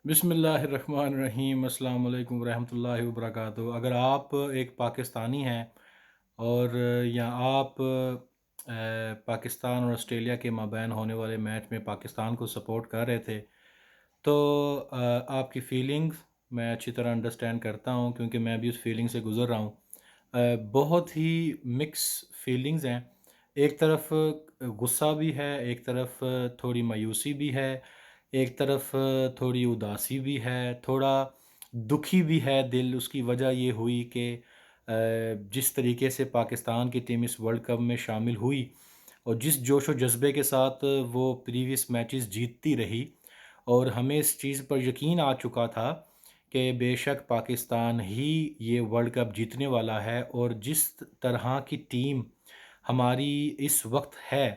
بسم اللہ الرحمن الرحیم، السلام علیکم ورحمۃ اللہ وبرکاتہ۔ اگر آپ ایک پاکستانی ہیں اور یا آپ پاکستان اور آسٹریلیا کے مابین ہونے والے میچ میں پاکستان کو سپورٹ کر رہے تھے تو آپ کی فیلنگز میں اچھی طرح انڈرسٹینڈ کرتا ہوں، کیونکہ میں بھی اس فیلنگ سے گزر رہا ہوں۔ بہت ہی مکس فیلنگز ہیں۔ ایک طرف غصہ بھی ہے، ایک طرف تھوڑی مایوسی بھی ہے، ایک طرف تھوڑی اداسی بھی ہے، تھوڑا دکھی بھی ہے دل۔ اس کی وجہ یہ ہوئی کہ جس طریقے سے پاکستان کی ٹیم اس ورلڈ کپ میں شامل ہوئی اور جس جوش و جذبے کے ساتھ وہ پریویس میچز جیتتی رہی، اور ہمیں اس چیز پر یقین آ چکا تھا کہ بے شک پاکستان ہی یہ ورلڈ کپ جیتنے والا ہے، اور جس طرح کی ٹیم ہماری اس وقت ہے،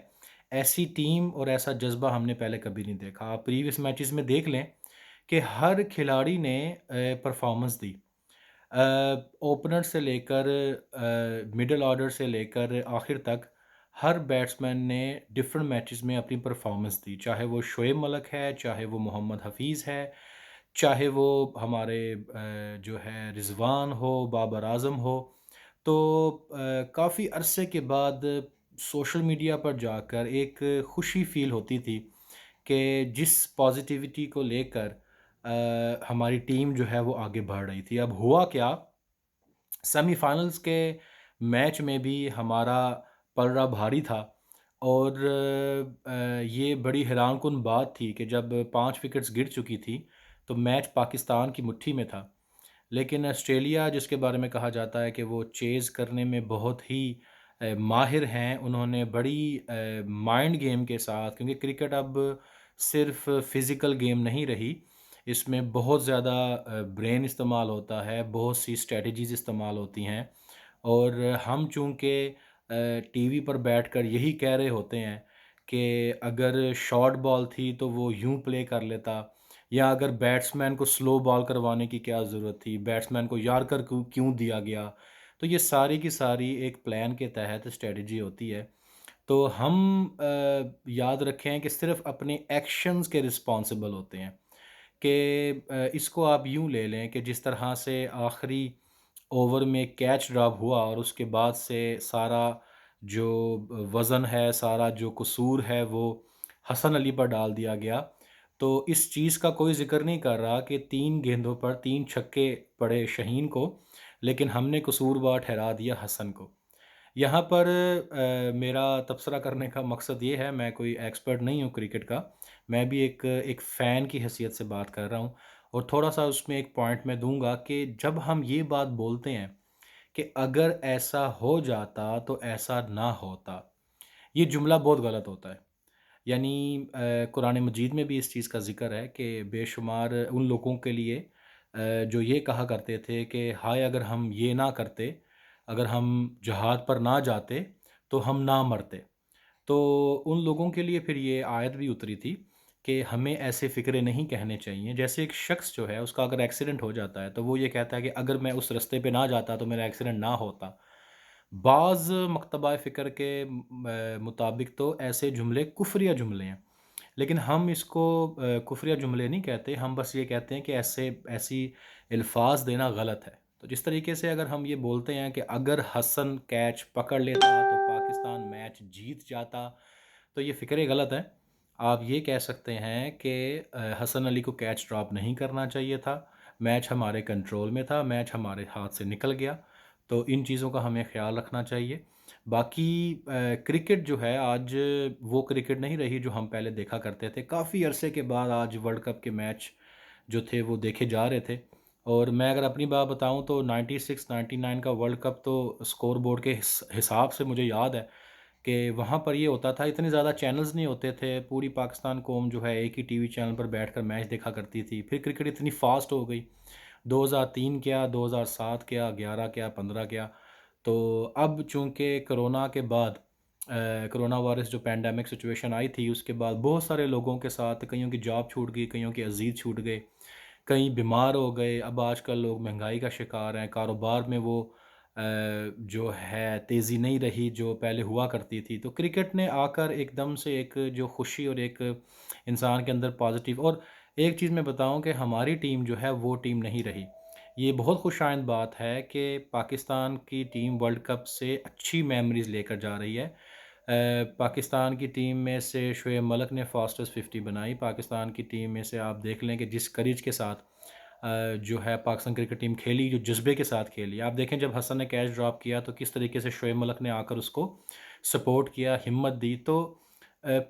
ایسی ٹیم اور ایسا جذبہ ہم نے پہلے کبھی نہیں دیکھا۔ آپ پریویس میچز میں دیکھ لیں کہ ہر کھلاڑی نے پرفارمنس دی، اوپنر سے لے کر مڈل آرڈر سے لے کر آخر تک ہر بیٹسمین نے ڈفرنٹ میچز میں اپنی پرفارمنس دی، چاہے وہ شعیب ملک ہے، چاہے وہ محمد حفیظ ہے، چاہے وہ ہمارے جو ہے رضوان ہو، بابر اعظم ہو۔ تو کافی عرصے کے بعد سوشل میڈیا پر جا کر ایک خوشی فیل ہوتی تھی کہ جس پازیٹیوٹی کو لے کر ہماری ٹیم جو ہے وہ آگے بڑھ رہی تھی۔ اب ہوا کیا، سیمی فائنلز کے میچ میں بھی ہمارا پلڑا بھاری تھا، اور یہ بڑی حیران کن بات تھی کہ جب 5 وکٹس گر چکی تھی تو میچ پاکستان کی مٹھی میں تھا، لیکن آسٹریلیا جس کے بارے میں کہا جاتا ہے کہ وہ چیز کرنے میں بہت ہی ماہر ہیں، انہوں نے بڑی مائنڈ گیم کے ساتھ، کیونکہ کرکٹ اب صرف فزیکل گیم نہیں رہی، اس میں بہت زیادہ برین استعمال ہوتا ہے، بہت سی اسٹریٹجیز استعمال ہوتی ہیں، اور ہم چونکہ ٹی وی پر بیٹھ کر یہی کہہ رہے ہوتے ہیں کہ اگر شارٹ بال تھی تو وہ یوں پلے کر لیتا، یا اگر بیٹسمین کو سلو بال کروانے کی کیا ضرورت تھی، بیٹسمین کو یارکر کیوں دیا گیا۔ تو یہ ساری کی ساری ایک پلان کے تحت اسٹریٹجی ہوتی ہے۔ تو ہم یاد رکھیں کہ صرف اپنے ایکشنز کے رسپانسبل ہوتے ہیں، کہ اس کو آپ یوں لے لیں کہ جس طرح سے آخری اوور میں کیچ ڈراپ ہوا اور اس کے بعد سے سارا جو وزن ہے، سارا جو قصور ہے وہ حسن علی پر ڈال دیا گیا، تو اس چیز کا کوئی ذکر نہیں کر رہا کہ 3 گیندوں پر 3 چھکے پڑے شہین کو، لیکن ہم نے قصوروار ٹھہرا دیا حسن کو۔ یہاں پر میرا تبصرہ کرنے کا مقصد یہ ہے، میں کوئی ایکسپرٹ نہیں ہوں کرکٹ کا، میں بھی ایک فین کی حیثیت سے بات کر رہا ہوں، اور تھوڑا سا اس میں ایک پوائنٹ میں دوں گا کہ جب ہم یہ بات بولتے ہیں کہ اگر ایسا ہو جاتا تو ایسا نہ ہوتا، یہ جملہ بہت غلط ہوتا ہے۔ یعنی قرآن مجید میں بھی اس چیز کا ذکر ہے کہ بے شمار ان لوگوں کے لیے جو یہ کہا کرتے تھے کہ ہائے اگر ہم یہ نہ کرتے، اگر ہم جہاد پر نہ جاتے تو ہم نہ مرتے۔ تو ان لوگوں کے لیے پھر یہ آیت بھی اتری تھی کہ ہمیں ایسے فکرے نہیں کہنے چاہیے۔ جیسے ایک شخص جو ہے اس کا اگر ایکسیڈنٹ ہو جاتا ہے تو وہ یہ کہتا ہے کہ اگر میں اس رستے پہ نہ جاتا تو میرا ایکسیڈنٹ نہ ہوتا۔ بعض مکتبہ فکر کے مطابق تو ایسے جملے کفریہ جملے ہیں، لیکن ہم اس کو کفریہ جملے نہیں کہتے، ہم بس یہ کہتے ہیں کہ ایسی الفاظ دینا غلط ہے۔ تو جس طریقے سے اگر ہم یہ بولتے ہیں کہ اگر حسن کیچ پکڑ لیتا تو پاکستان میچ جیت جاتا، تو یہ فکرے غلط ہے۔ آپ یہ کہہ سکتے ہیں کہ حسن علی کو کیچ ڈراپ نہیں کرنا چاہیے تھا، میچ ہمارے کنٹرول میں تھا، میچ ہمارے ہاتھ سے نکل گیا۔ تو ان چیزوں کا ہمیں خیال رکھنا چاہیے۔ باقی کرکٹ جو ہے آج وہ کرکٹ نہیں رہی جو ہم پہلے دیکھا کرتے تھے، کافی عرصے کے بعد آج ورلڈ کپ کے میچ جو تھے وہ دیکھے جا رہے تھے، اور میں اگر اپنی بات بتاؤں تو 96 99 کا ورلڈ کپ تو اسکور بورڈ کے حساب سے مجھے یاد ہے کہ وہاں پر یہ ہوتا تھا، اتنے زیادہ چینلز نہیں ہوتے تھے، پوری پاکستان قوم جو ہے ایک ہی ٹی وی چینل پر بیٹھ کر میچ دیکھا کرتی تھی۔ پھر کرکٹ اتنی فاسٹ ہو گئی، 2003 کیا، 2007 کیا، 11 کیا، 15 کیا۔ تو اب چونکہ کرونا کے بعد کرونا وائرس جو پینڈیمک سچویشن آئی تھی، اس کے بعد بہت سارے لوگوں کے ساتھ کئیوں کی جاب چھوٹ گئی، کئیوں کے عزیز چھوٹ گئے، کئی بیمار ہو گئے۔ اب آج کل لوگ مہنگائی کا شکار ہیں، کاروبار میں وہ جو ہے تیزی نہیں رہی جو پہلے ہوا کرتی تھی۔ تو کرکٹ نے آ کر ایک دم سے ایک جو خوشی اور ایک انسان کے اندر پازیٹیو، اور ایک چیز میں بتاؤں کہ ہماری ٹیم جو ہے وہ ٹیم نہیں رہی۔ یہ بہت خوش آئند بات ہے کہ پاکستان کی ٹیم ورلڈ کپ سے اچھی میموریز لے کر جا رہی ہے۔ پاکستان کی ٹیم میں سے شعیب ملک نے فاسٹسٹ 50 بنائی۔ پاکستان کی ٹیم میں سے آپ دیکھ لیں کہ جس کریج کے ساتھ جو ہے پاکستان کرکٹ ٹیم کھیلی، جو جذبے کے ساتھ کھیلی۔ آپ دیکھیں جب حسن نے کیچ ڈراپ کیا تو کس طریقے سے شعیب ملک نے آ کر اس کو سپورٹ کیا، ہمت دی۔ تو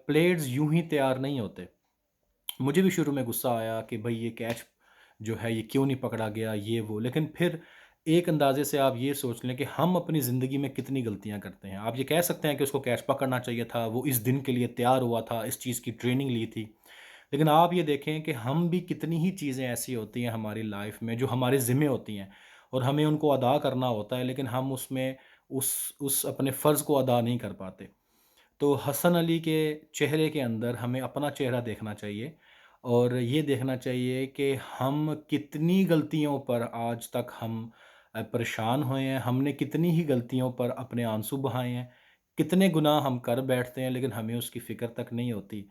پلیئرز یوں ہی تیار نہیں ہوتے۔ مجھے بھی شروع میں غصہ آیا کہ بھئی یہ کیچ جو ہے یہ کیوں نہیں پکڑا گیا، یہ وہ، لیکن پھر ایک اندازے سے آپ یہ سوچ لیں کہ ہم اپنی زندگی میں کتنی غلطیاں کرتے ہیں۔ آپ یہ کہہ سکتے ہیں کہ اس کو کیچ پکڑنا چاہیے تھا، وہ اس دن کے لیے تیار ہوا تھا، اس چیز کی ٹریننگ لی تھی، لیکن آپ یہ دیکھیں کہ ہم بھی کتنی ہی چیزیں ایسی ہوتی ہیں ہماری لائف میں جو ہمارے ذمہ ہوتی ہیں اور ہمیں ان کو ادا کرنا ہوتا ہے، لیکن ہم اس میں اس اپنے فرض کو ادا نہیں کر پاتے۔ تو حسن علی کے چہرے کے اندر ہمیں اپنا چہرہ دیکھنا چاہیے اور یہ دیکھنا چاہیے کہ ہم کتنی غلطیوں پر آج تک ہم پریشان ہوئے ہیں، ہم نے کتنی ہی غلطیوں پر اپنے آنسو بہائے ہیں، کتنے گناہ ہم کر بیٹھتے ہیں لیکن ہمیں اس کی فکر تک نہیں ہوتی۔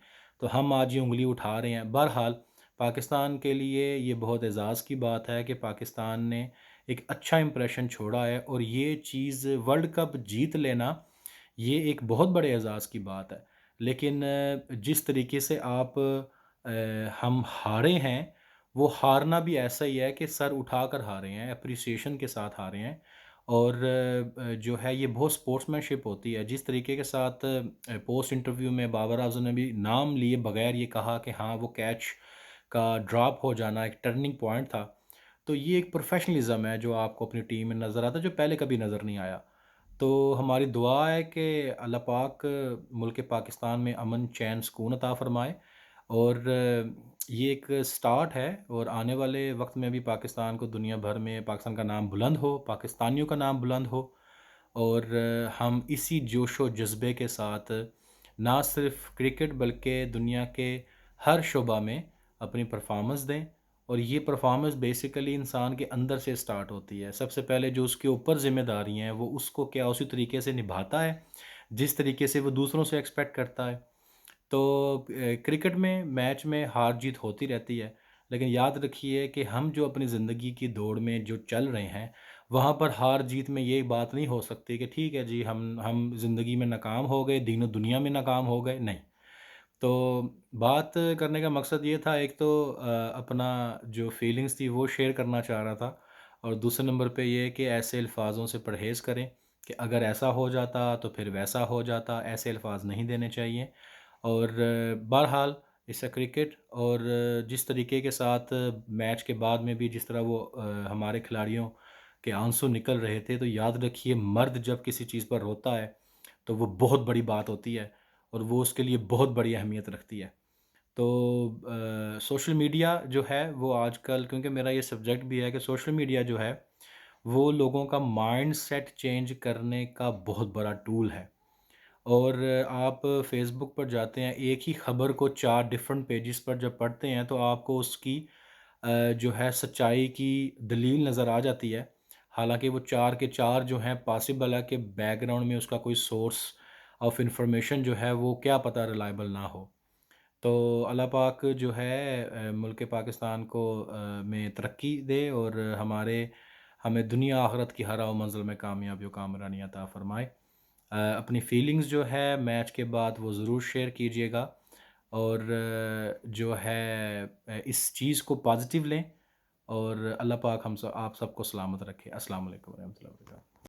تو ہم آج یہ انگلی اٹھا رہے ہیں۔ بہرحال پاکستان کے لیے یہ بہت اعزاز کی بات ہے کہ پاکستان نے ایک اچھا امپریشن چھوڑا ہے، اور یہ چیز ورلڈ کپ جیت لینا یہ ایک بہت بڑے اعزاز کی بات ہے۔ لیکن جس طریقے سے ہم ہارے ہیں، وہ ہارنا بھی ایسا ہی ہے کہ سر اٹھا کر ہارے ہیں، اپریسیشن کے ساتھ ہارے ہیں، اور جو ہے یہ بہت اسپورٹس مین شپ ہوتی ہے۔ جس طریقے کے ساتھ پوسٹ انٹرویو میں بابر اعظم نے بھی نام لیے بغیر یہ کہا کہ ہاں وہ کیچ کا ڈراپ ہو جانا ایک ٹرننگ پوائنٹ تھا، تو یہ ایک پروفیشنلزم ہے جو آپ کو اپنی ٹیم میں نظر آتا ہے، جو پہلے کبھی نظر نہیں آیا۔ تو ہماری دعا ہے کہ اللہ پاک ملک پاکستان میں امن، چین، سکون عطا فرمائے، اور یہ ایک سٹارٹ ہے، اور آنے والے وقت میں بھی پاکستان کو دنیا بھر میں پاکستان کا نام بلند ہو، پاکستانیوں کا نام بلند ہو، اور ہم اسی جوش و جذبے کے ساتھ نہ صرف کرکٹ بلکہ دنیا کے ہر شعبہ میں اپنی پرفارمنس دیں۔ اور یہ پرفارمنس بیسیکلی انسان کے اندر سے سٹارٹ ہوتی ہے۔ سب سے پہلے جو اس کے اوپر ذمہ داری ہیں وہ اس کو کیا اسی طریقے سے نبھاتا ہے جس طریقے سے وہ دوسروں سے ایکسپیکٹ کرتا ہے۔ تو کرکٹ میں میچ میں ہار جیت ہوتی رہتی ہے، لیکن یاد رکھیے کہ ہم جو اپنی زندگی کی دوڑ میں جو چل رہے ہیں، وہاں پر ہار جیت میں یہ بات نہیں ہو سکتی کہ ٹھیک ہے جی ہم زندگی میں ناکام ہو گئے، دین و دنیا میں ناکام ہو گئے، نہیں۔ تو بات کرنے کا مقصد یہ تھا، ایک تو اپنا جو فیلنگز تھی وہ شیئر کرنا چاہ رہا تھا، اور دوسرے نمبر پہ یہ کہ ایسے الفاظوں سے پرہیز کریں کہ اگر ایسا ہو جاتا تو پھر ویسا ہو جاتا، ایسے الفاظ نہیں دینے چاہیے۔ اور بہرحال اس سے کرکٹ، اور جس طریقے کے ساتھ میچ کے بعد میں بھی جس طرح وہ ہمارے کھلاڑیوں کے آنسو نکل رہے تھے، تو یاد رکھیے مرد جب کسی چیز پر روتا ہے تو وہ بہت بڑی بات ہوتی ہے، اور وہ اس کے لیے بہت بڑی اہمیت رکھتی ہے۔ تو سوشل میڈیا جو ہے وہ آج کل، کیونکہ میرا یہ سبجیکٹ بھی ہے کہ سوشل میڈیا جو ہے وہ لوگوں کا مائنڈ سیٹ چینج کرنے کا بہت بڑا ٹول ہے۔ اور آپ فیس بک پر جاتے ہیں، ایک ہی خبر کو 4 ڈفرنٹ پیجز پر جب پڑھتے ہیں تو آپ کو اس کی جو ہے سچائی کی دلیل نظر آ جاتی ہے، حالانکہ وہ 4 کے 4 جو ہیں پاسبل ہے کہ بیک گراؤنڈ میں اس کا کوئی سورس آف انفارمیشن جو ہے وہ کیا پتہ ریلائبل نہ ہو۔ تو اللہ پاک جو ہے ملک پاکستان کو میں ترقی دے، اور ہمیں دنیا آخرت کی ہر و منزل میں کامیابی و کامرانی عطا فرمائے۔ اپنی فیلنگز جو ہے میچ کے بعد وہ ضرور شیئر کیجیے گا، اور جو ہے اس چیز کو پازیٹیو لیں، اور اللہ پاک آپ سب کو سلامت رکھے۔ السلام علیکم ورحمۃ اللہ وبرکاتہ۔